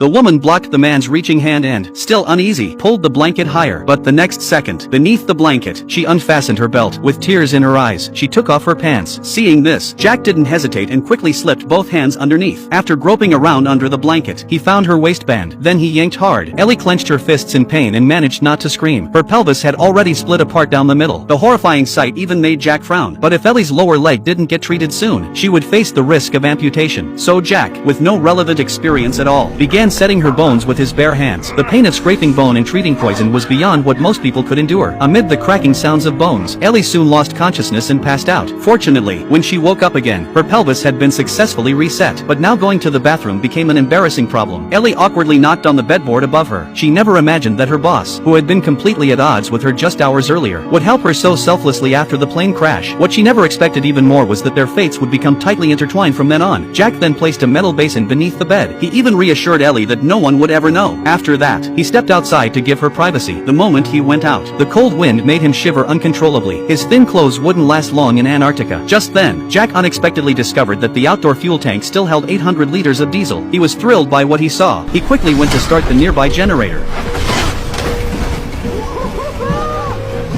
The woman blocked the man's reaching hand and, still uneasy, pulled the blanket higher. But the next second, beneath the blanket, she unfastened her belt. With tears in her eyes, she took off her pants. Seeing this, Jack didn't hesitate and quickly slipped both hands underneath. After groping around under the blanket, he found her waistband. Then he yanked hard. Ellie clenched her fists in pain and managed not to scream. Her pelvis had already split apart down the middle. The horrifying sight even made Jack frown. But if Ellie's lower leg didn't get treated soon, she would face the risk of amputation. So Jack, with no relevant experience at all, began setting her bones with his bare hands. The pain of scraping bone and treating poison was beyond what most people could endure. Amid the cracking sounds of bones, Ellie soon lost consciousness and passed out. Fortunately, when she woke up again, her pelvis had been successfully reset. But now going to the bathroom became an embarrassing problem. Ellie awkwardly knocked on the bedboard above her. She never imagined that her boss, who had been completely at odds with her just hours earlier, would help her so selflessly after the plane crash. What she never expected even more was that their fates would become tightly intertwined from then on. Jack then placed a metal basin beneath the bed. He even reassured Ellie that no one would ever know. After that, he stepped outside to give her privacy. The moment he went out, the cold wind made him shiver uncontrollably. His thin clothes wouldn't last long in Antarctica. Just then, Jack unexpectedly discovered that the outdoor fuel tank still held 800 liters of diesel. He was thrilled by what he saw. He quickly went to start the nearby generator.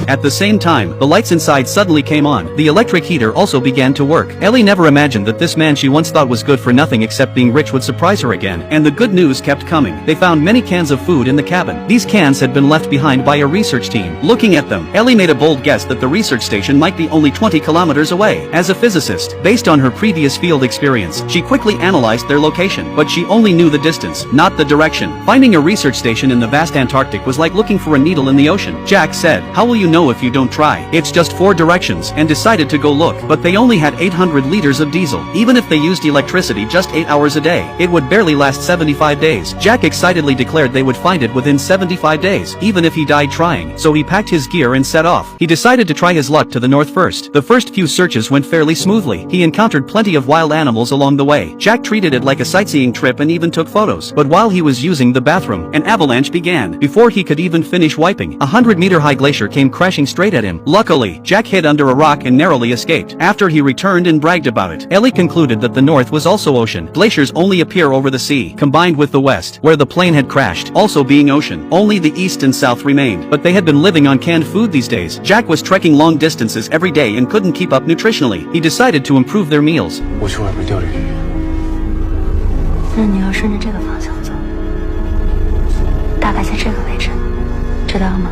At the same time, the lights inside suddenly came on. The electric heater also began to work. Ellie never imagined that this man she once thought was good for nothing except being rich would surprise her again. And the good news kept coming. They found many cans of food in the cabin. These cans had been left behind by a research team. Looking at them, Ellie made a bold guess that the research station might be only 20 kilometers away. As a physicist, based on her previous field experience, she quickly analyzed their location. But she only knew the distance, not the direction. Finding a research station in the vast Antarctic was like looking for a needle in the ocean. Jack said, "How will you know if you don't try? It's just 4 directions," and decided to go look. But they only had 800 liters of diesel. Even if they used electricity just 8 hours a day, it would barely last 75 days. Jack excitedly declared they would find it within 75 days, even if he died trying. So he packed his gear and set off. He decided to try his luck to the north first. The first few searches went fairly smoothly. He encountered plenty of wild animals along the way. Jack treated it like a sightseeing trip and even took photos. But while he was using the bathroom, an avalanche began. Before he could even finish wiping, a 100-meter-high glacier came crashing straight at him. Luckily, Jack hid under a rock and narrowly escaped. After he returned and bragged about it, Ellie concluded that the north was also ocean. Glaciers only appear over the sea, combined with the west, where the plane had crashed, also being ocean. Only the east and south remained, but they had been living on canned food these days. Jack was trekking long distances every day and couldn't keep up nutritionally. He decided to improve their meals. 我去外面钓点鱼。那你要顺着这个方向走，大概在这个位置，知道了吗？